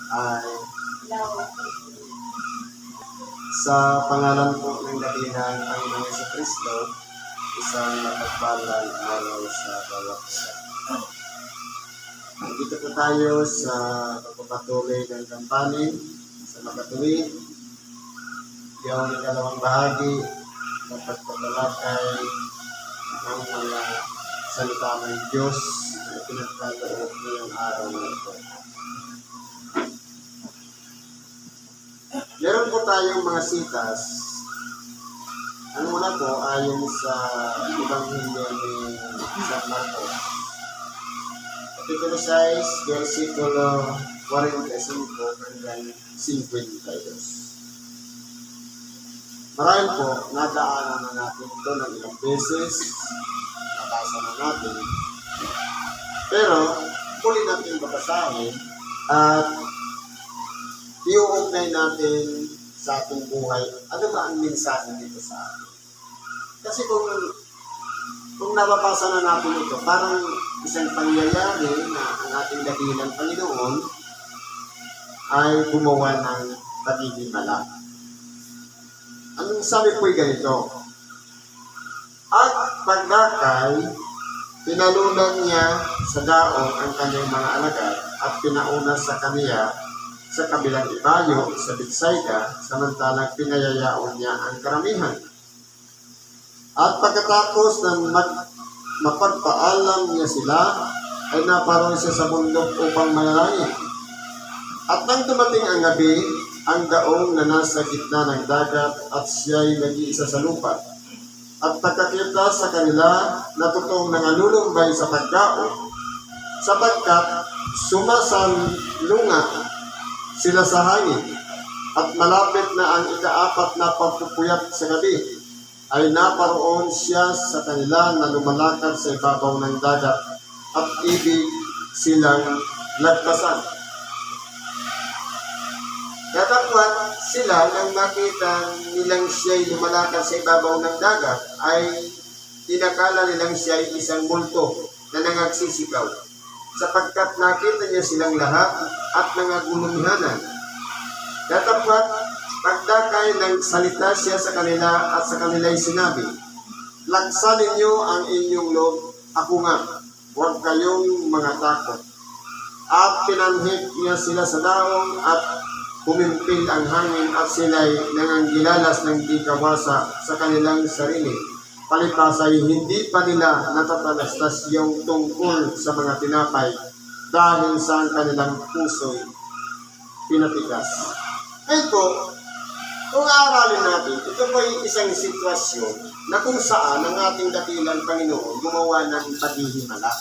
ay sa pangalan po ng dakilang Panginoong Jesucristo, isang mapagpalang araw sa bawat isa. Dito po tayo sa pagpapatuloy ng kampanin sa makatuwid, yung ikalawang bahagi ng pagpapalakay ng mga salita ng Diyos na pinagkaloob ngayong araw na ito. Meron po tayong mga sitas. Ang una po ayon sa Ebanghelyo ni San Marcos. Kapitulo 6, versikulo 45 hanggang 52. Marahil po, nadaanan na natin ito ng ilang beses, nabasa na natin. Pero, muli natin babasahin at iuugnay natin sa ating buhay. Ano ba ang mensahe dito sa atin? Kasi kung nababasa na natin ito, parang isang pangyayari na ang ating dakilang Panginoon ay gumawa ng pagigimala. Ang sabi po'y ganito, at pagdakay, pinalunan niya sa daong ang kanyang mga alagad at pinauna sa kaniya sa kabilang ibayo sa Bethsaida, samantalang pinayayaon niya ang karamihan. At pagkatapos ng mapagpaalam niya sila, ay naparoon siya sa bundok upang manalangin. At nang dumating ang gabi, ang daong na nasa gitna ng dagat at siya'y nag-iisa sa lupa. At pagkakita sa kanila na totoong nangalulumbay sa pagkaon, sapagkat sumasalunga sila sa hangin, at malapit na ang ika-4 na pagpupuyat sa gabi, ay naparoon siya sa kanila na lumalakad sa ibabaw ng dagat, at ibig silang lagpasan. Datapwat sila nang makita nilang siya'y lumalakad sa ibabaw ng dagat, ay tinakala nilang siya'y isang multo na nangagsisigaw, sapagkat nakita niya silang lahat at nangagulumihanan. Datapwat, pagdakay ng salita siya sa kanila at sa kanila'y sinabi, laksan ninyo ang inyong loob, ako nga, huwag kayong mga takot. At pinanhik niya sila sa daong at pumimpil ang hangin at sila'y nanganggilalas ng di kawasa sa kanilang sarili. Palipasay, hindi pa nila natatalastas yung tungkol sa mga tinapay dahil sa kanilang puso'y pinatigas. Ngayon po, kung aaralin natin, ito po ay isang sitwasyon na kung saan ang ating dakilang Panginoon gumawa ng paghihimala.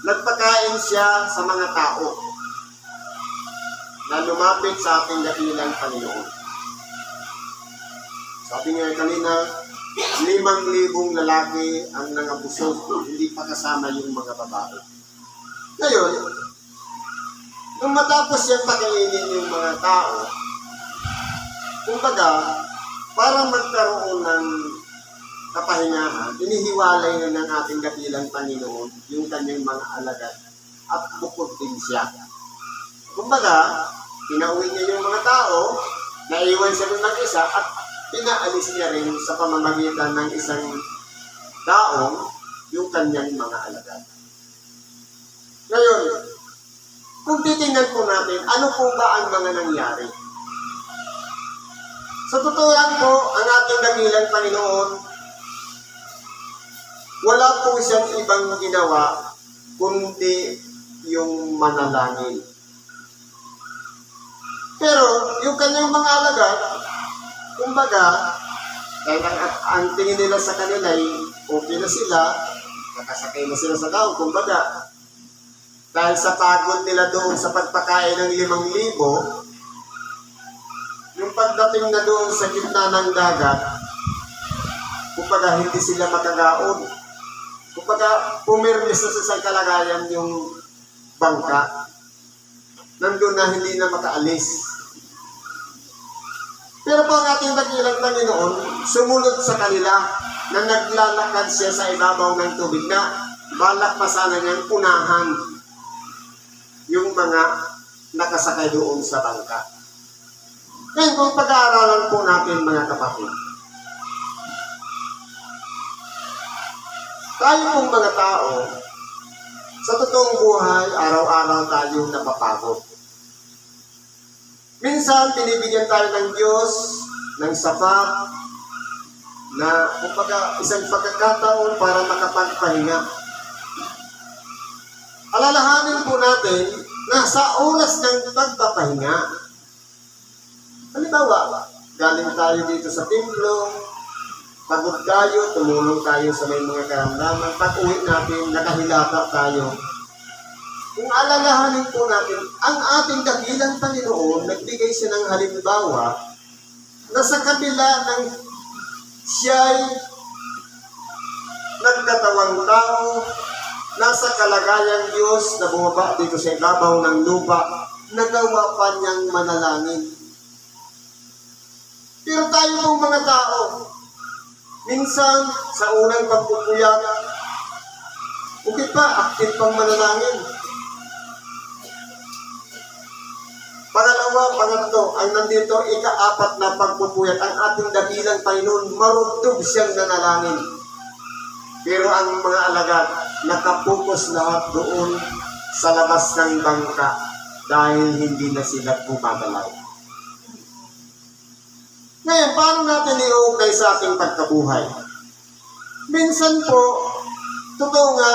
Nagpakain siya sa mga tao na lumapit sa ating dakilang Panginoon. Sabi nga kanina, 5,000 lalaki ang nangabusog, hindi pa kasama yung mga babae. Ngayon, nung matapos yan pakainin yung mga tao, kumbaga, para magkaroon ng kapahingahan, inihiwalay na ng ating dakilang Panginoon yung kanyang mga alagad at bukod din siya. Kumbaga, pinauwi niya yung mga tao, naiwan siya ng mag-isa at pinaalis niya rin sa pamamagitan ng isang daong yung kanyang mga alagad. Ngayon, kung titingnan po natin, ano po ba ang mga nangyari? Sa totoo lang po, ang ating dakilang Panginoon, wala po siyang ibang ginawa kundi yung manalangin. Pero yung kanyang mga alagad, kumbaga, dahil ang tingin nila sa kanila ay okay na sila, nakasakay na sila sa daong, kumbaga, dahil sa pagod nila doon sa pagpakain ng 5,000, yung pagdating na doon sa gitna ng dagat, kumbaga hindi sila makagaon. Kumbaga, pumirmis na sa isang kalagayan yung bangka. Nandun na hindi na makaalis. Pero po ang ating dakilang Panginoon, sumunod sa kanila na naglalakad siya sa ibabaw ng tubig na balak pa sana niyang punahan. yung mga nakasakay doon sa bangka. Ngayon, kung pag-aaralan po natin mga kapatid, tayo pong mga tao, sa totoong buhay, araw-araw tayo napapagod. Minsan, binibigyan tayo ng Diyos ng sapat na isang pagkakataon para makapagpahinga. Alalahanin po natin na sa oras ng pagpapahinga, halimbawa, galing tayo dito sa templo, pagod tayo, tumulong tayo sa may mga karamdaman, pag-uwi natin, nakahilata tayo. Kung alalahanin po natin, ang ating dakilang Panginoon, nagbigay siya ng halimbawa na sa kabila ng siya'y nagkatawang tao, nasa kalagayang Diyos na bumaba dito sa ibabaw ng lupa, nagawa pa niyang manalangin. Pero tayo pong mga tao, minsan sa unang pagpupuyat, okay pa, active pang manalangin. Pangalawa, pangatlo, ang nandito, ika-apat na pagpupuyat, ang ating dakilang Panginoon, marugtog siyang nanalangin. Pero ang mga alagad, nakapokus lahat doon sa labas ng bangka dahil hindi na sila bumagalaw. Ngayon, paano natin iuugnay sa ating pagkabuhay? Minsan po, totoo nga,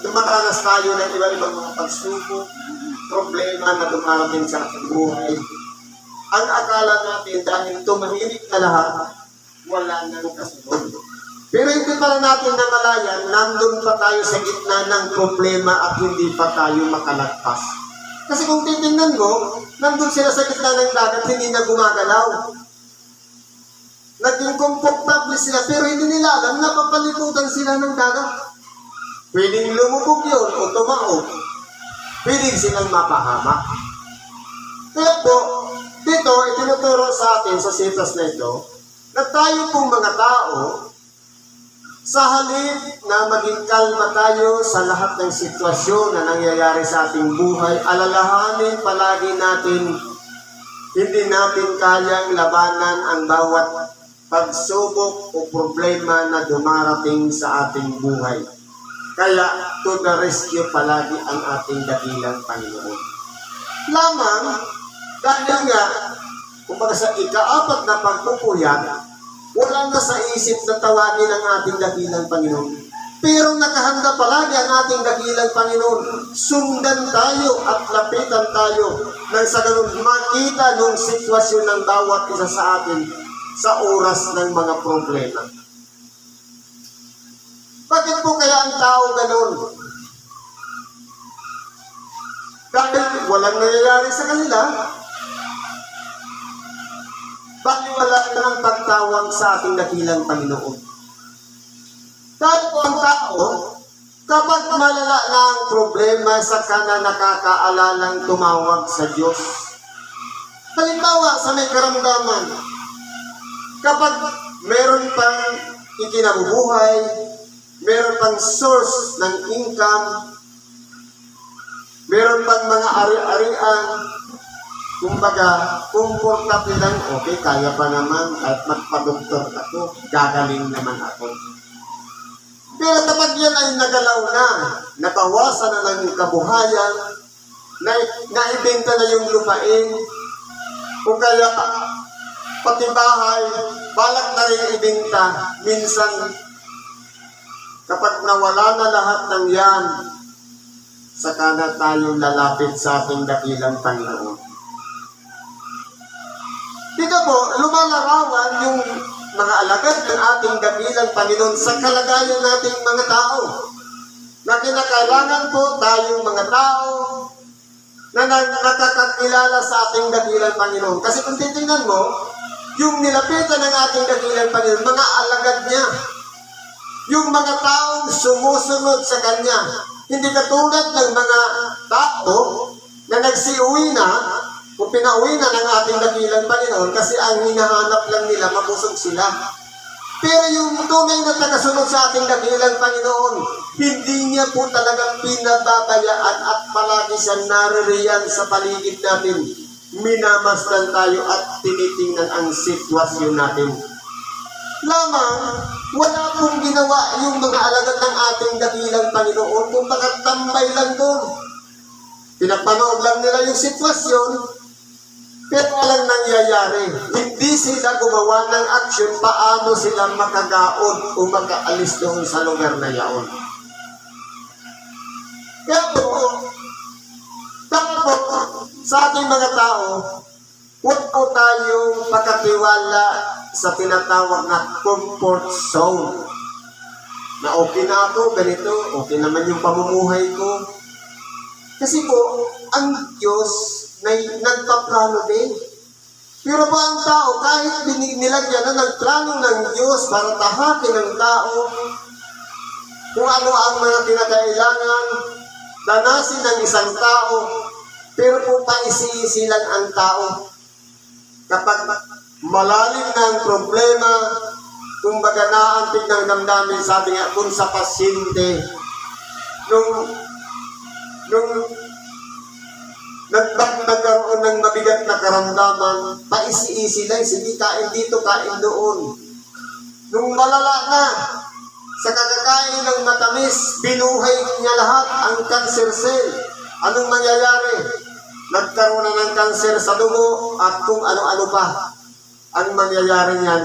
dumaranas tayo ng iba-ibang mga pagsubok, problema na dumarating sa ating buhay. Ang akala natin dahil tumahimik na lahat, wala nang kasunod. Pero hindi pala natin namalayan, nandun pa tayo sa gitna ng problema at hindi pa tayo makalagpas. Kasi kung titingnan mo, nandun sila sa gitna ng dagat, hindi na gumagalaw. Naging komportable sila, pero hindi nila alam na papaliputan sila ng dagat. Pwedeng lumubog yun o tumaog. Pwedeng silang mapahamak. Kaya po, dito, itinuturo sa atin sa sitas na ito, na tayo pong mga tao, sa halip na maging kalma tayo sa lahat ng sitwasyon na nangyayari sa ating buhay, alalahanin palagi natin, hindi natin kayang labanan ang bawat pagsubok o problema na dumarating sa ating buhay. Kaya, to the rescue palagi ang ating dakilang Panginoon. Lamang, dahil nga, kumbaga sa ika-apat na pagpupuyat, wala na sa isip na tawagin ang ating dakilang Panginoon. Pero nakahanda palagi ang ating dakilang Panginoon. Sundan tayo at lapitan tayo nang sa ganun makita ng sitwasyon ng bawat isa sa atin sa oras ng mga problema. Bakit po kaya ang tao ganun? Dahil walang nangyayari sa kanila, bakit wala ng pagtawag sa ating dakilang Panginoon? Dahil po ang tao, kapag malala na ang problema, saka na nakakaalalang tumawag sa Diyos. Halimbawa, sa may karamdaman, kapag meron pang ikinabubuhay, meron pang source ng income, meron pang mga ari-arian, kumbaga, komportable lang, okay, kaya pa naman, kahit magpa-doktor ako, gagaling naman ako. Pero kapag yan ay nagalaw na, nabawasan na ng kabuhayan, naibenta na yung lupain, o kaya pati bahay, balak na rin ibenta, minsan, kapag nawala na lahat ng yan, saka na tayo lalapit sa ating dakilang Panginoon. Dito po, lumalarawan yung mga alagad ng ating dakilang Panginoon sa kalagayan nating mga tao. Na kinakailangan po tayong mga tao na nakakakilala sa ating dakilang Panginoon. Kasi kung titingnan mo, yung nilapitan ng ating dakilang Panginoon, mga alagad niya. Yung mga taong sumusunod sa Kanya. Hindi katulad ng mga tao na nagsiuwi na, kung pinauwi na ng ating dakilang Panginoon kasi ang hinahanap lang nila, mabusog sila. Pero yung tunay na tagasunod sa ating dakilang Panginoon, hindi niya po talagang pinababayaan at palagi siya naririyan sa paligid natin. Minamasdan tayo at tinitingnan ang sitwasyon natin. Lamang, wala pong ginawa yung mga alagad ng ating dakilang Panginoon kung bakit tambay lang doon. Pinapanood lang nila yung sitwasyon, pero walang nangyayari. Hindi sila gumawa ng aksyon paano sila makagaod o makaalis doon sa lugar na yaon. Kaya po, sa ating mga tao, huwag po tayong pagkatiwala sa tinatawag na comfort zone. Na okay na ako, ganito, okay naman yung pamumuhay ko. Kasi po, ang Diyos nagpaplano din. Pero po ang tao, kahit nilagyan na ng plano ng Diyos para tahakin ng tao, kung ano ang mga kinakailangan, danasin ng isang tao, pero po paisi-isilan ang tao. Kapag malalim na ang problema, kumbaga naantig ng damdamin, sabi nga, kung sa pasyente, nung nagkaroon ng mabigat na karamdaman, paisi-isi lang, sige, kain dito, kain doon. Nung malala na, sa kakakain ng matamis, binuhay niya lahat ang cancer cell. Anong mangyayari? Nagkaroon na ng cancer sa dugo at kung ano-ano pa. Ang mangyayari niyan,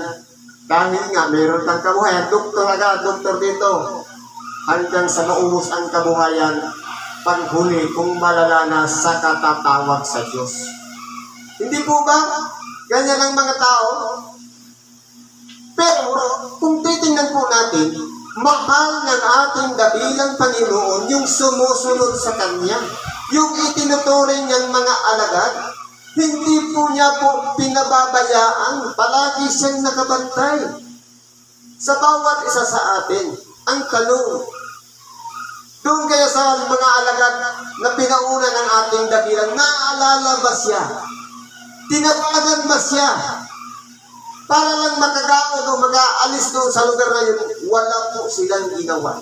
dahil nga mayroon kang kabuhayan, doktor dito, hanggang sa maubos ang kabuhayan, panghuli kung malala na sa katatawag sa Diyos. Hindi po ba? Ganyan ang mga tao. Pero kung titingnan po natin, mahal ng ating dakilang Panginoon yung sumusunod sa Kanya. Yung itinuturing niyang mga alagad, hindi po niya po pinababayaan. Palagi siyang nakabantay sa bawat isa sa atin. Ang tanong, doon kaya sa mga alagad na pinauna ng ating dakilang, naaalala ba siya? Tinawagan ba siya? Para lang makagaon o mag-aalis doon sa lugar na yun, wala po silang ginawa.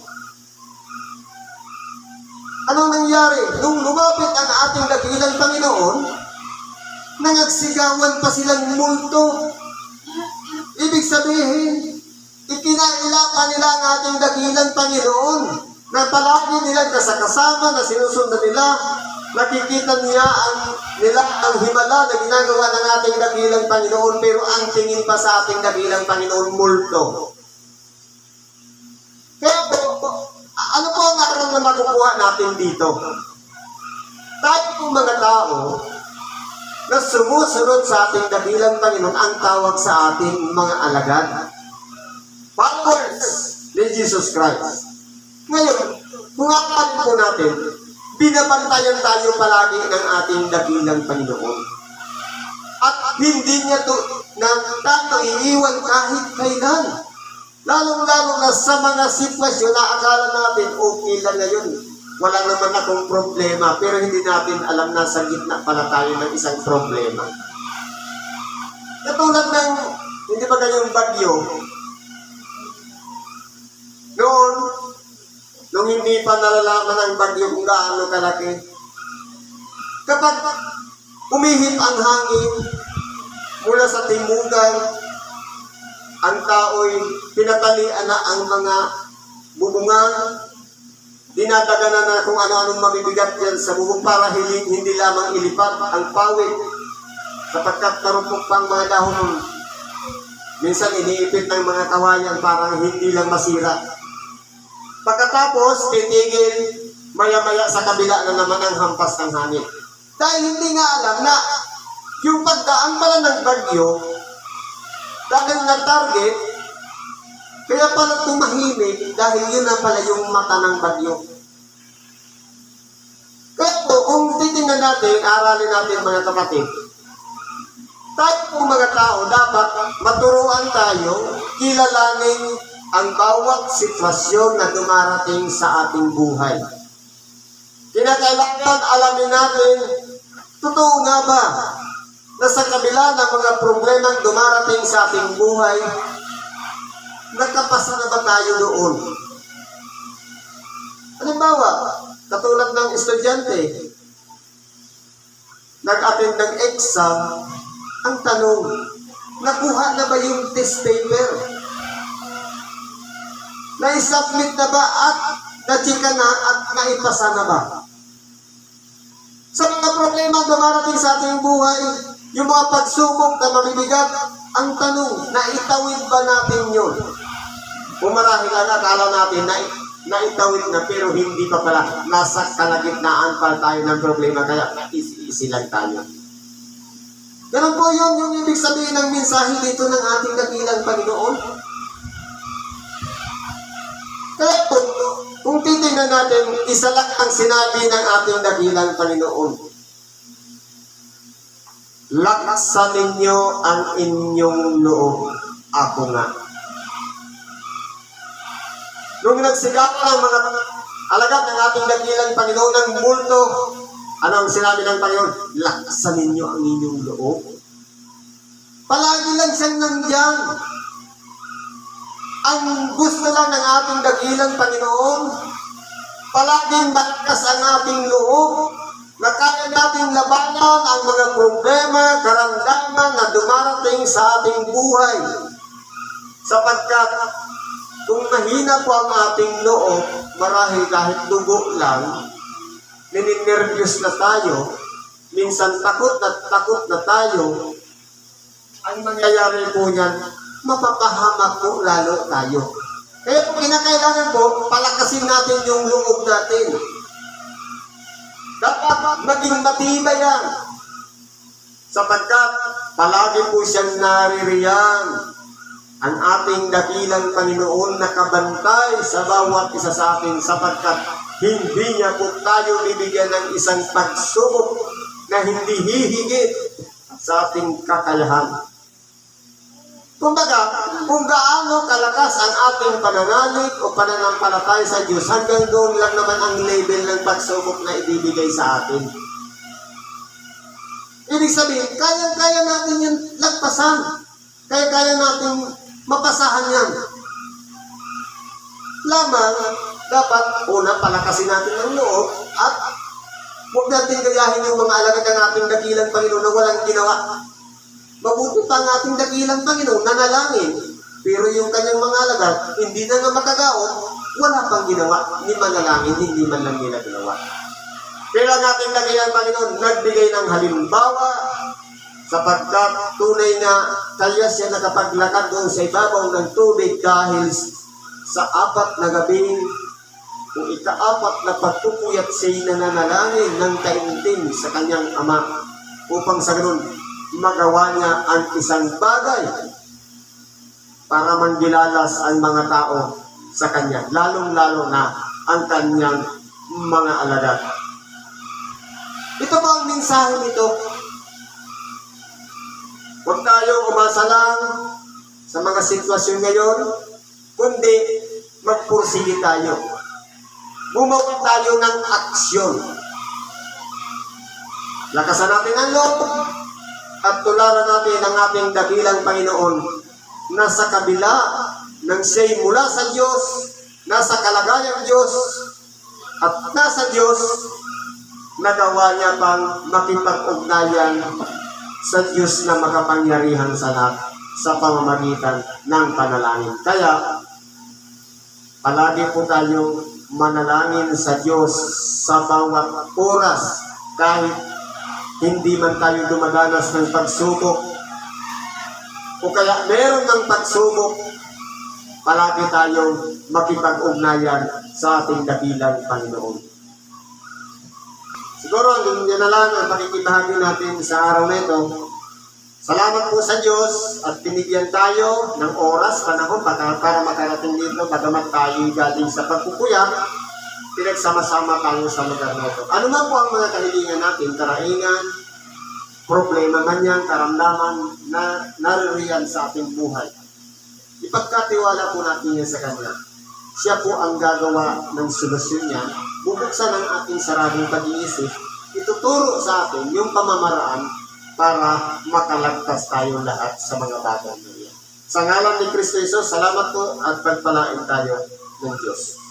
Anong nangyari? Nung lumapit ang ating dakilang Panginoon, nangagsigawan pa silang multo. Ibig sabihin, ikinaila pa nila ang ating dakilang Panginoon na palagi nilang kasama na sinusundan nila. Nakikita nila ang himala na ginagawa ng ating dakilang Panginoon, pero ang tingin pa sa ating dakilang Panginoon, multo. Kaya po, ano po ang aral na makukuha natin dito? Tayo pong mga tao na sumusunod sa ating dakilang Panginoon, ang tawag sa ating mga alagad, followers ni Jesus Christ. Ngayon, kung akalin po natin, binabantayan tayo palagi ng ating dakilang Panginoon. At hindi niya ito tayo iiwan kahit kailan. Lalong-lalo na sa mga sitwasyon na akala natin okay lang na yun. Wala naman akong problema, pero hindi natin alam na sa gitna pala tayo ng isang problema. Katulad ng, hindi ba kayong bagyo? Nung hindi pa nalalaman ang bagyo kung gaano kalaki, kapag umihip ang hangin mula sa timugan, ang tao'y pinatalian na ang mga bubungan, dinadaganan na kung ano-anong mabibigat yan sa bubong para hindi lamang ilipat ang pawid, sapagkat marupok pang mga dahon. Minsan iniipit ng mga kawayan para hindi lang masira. Pagkatapos, titigil, maya-maya sa kabila na naman ang hampas ng hangin. Dahil hindi nga alam na yung pagdaan pala ng bagyo, dahil na-target, kaya pala tumahimik dahil yun na pala yung mata ng bagyo. Kaya po, kung titingnan natin, aralin natin mga kapatid, tayo po mga tao, dapat maturuan tayo, kilalanin ang bawat sitwasyon na dumarating sa ating buhay. Kinakailangan alamin natin, totoo nga ba na sa kabila ng mga problemang dumarating sa ating buhay, Nakapasa na ba tayo doon? Halimbawa, katulad ng estudyante, nag-attend ng exam, ang tanong, nakuha na ba yung test paper? Na-submit na ba at na-chika na at naipasa na ba? Sa mga problema dumarating sa ating buhay, yung mga pagsubok na mabibigat, ang tanong, naitawid ba natin yun? Pumarahil lang, akala natin na naitawid na pero hindi pa pala. Nasa kalagitnaan pa tayo ng problema, kaya easy lang tayo. Ganun po yun, yung ibig sabihin ng mensahe dito ng ating dakilang Panginoon. Kaya po, kung titingnan natin, isa lang ang sinabi ng ating dakilang Panginoon. Laksan ninyo ang inyong loob, ako nga. Nung nagsigaw ang mga alagad ng ating dakilang Panginoon ng multo, ano ang sinabi ng Panginoon? Laksan ninyo ang inyong loob. Palagi lang siyang nandiyan. Ang gusto lang ng ating dakilang Panginoon, palaging malakas ang ating loob, na kaya nating labanan ang mga problema, karamdaman na dumarating sa ating buhay. Sapagkat kung mahina po ang ating loob, marahil kahit dugo lang, nininervyos na tayo, minsan takot na tayo, ang mangyayari po niyan, mapapahamak po lalo tayo. Kaya kung kinakailangan po, palakasin natin yung loob natin. Dapat maging matibay yan. Sapagkat palagi po siyang naririyan. Ang ating dakilang Panginoon nakabantay sa bawat isa sa atin sapagkat hindi niya po tayo bibigyan ng isang pagsubok na hindi hihigit sa ating kakayahan. Kumbaga, kung gaano kalakas ang ating pananalig o pananampalataya sa Diyos, hanggang doon lang naman ang level ng pagsubok na ibibigay sa atin. Ibig sabihin, kaya natin yung lagpasan. Kaya natin mapasahan yan. Lamang, dapat una palakasin natin ang loob at huwag natin gayahin yung mga alagad ng ating dakilang Panginoon na walang ginawa. Mabuti pa ang ating dakilang Panginoon nanalangin, pero yung kanyang mga alagad, hindi na nga makagaot, wala pang ginawa, ni manalangin, hindi man lang nila ginawa. Pero ang ating dakilang Panginoon nagbigay ng halimbawa, sapagkat tunay na kaya siya nakapaglakad doon sa ibabaw ng tubig dahil sa 4 na gabing, kung ika-4 na pagpupuyat siya'y nananalangin ng taimtim sa kanyang ama, upang sa ganun, magawa niya ang isang bagay para manggilalas ang mga tao sa kanya, lalong-lalo na ang kanyang mga alagad. Ito po ang mensahe nito. Huwag tayong umasa lang sa mga sitwasyon ngayon, kundi magpursige tayo. Gumawa tayo ng aksyon. Lakasan natin ang loob at tularan natin ang ating dakilang Panginoon na sa kabila ng siya'y mula sa Diyos, nasa kalagayang Diyos, at nasa Diyos, nagawa niya pang makipag-ugnayan sa Diyos na makapangyarihan sa lahat sa pamamagitan ng panalangin. Kaya, palagi po tayong manalangin sa Diyos sa bawat oras, kahit hindi man tayo dumadanas ng pagsubok o kaya meron ng pagsubok, palagi tayong makipag-ugnayan sa ating dakilang Panginoon. Siguro ang yun na lang ang pakikibahagi natin sa araw na ito. Salamat po sa Diyos at binigyan tayo ng oras, panahon para makarating dito, bagamat tayo galing sa pagpupuyat, pinagsama-sama tayo sa lugar na ito. Ano man po ang mga kahilingan natin, karaingan, problema man yan, karamdaman na naririyan sa ating buhay. Ipagkatiwala po natin yan sa Kanya. Siya po ang gagawa ng solusyon niya. Bubuksan ang ating saradong pag-iisip. Ituturo sa atin yung pamamaraan para makalagtas tayo lahat sa mga bagay na yan. Sa ngalan ni Kristo Jesus, salamat po at pagpalain tayo ng Diyos.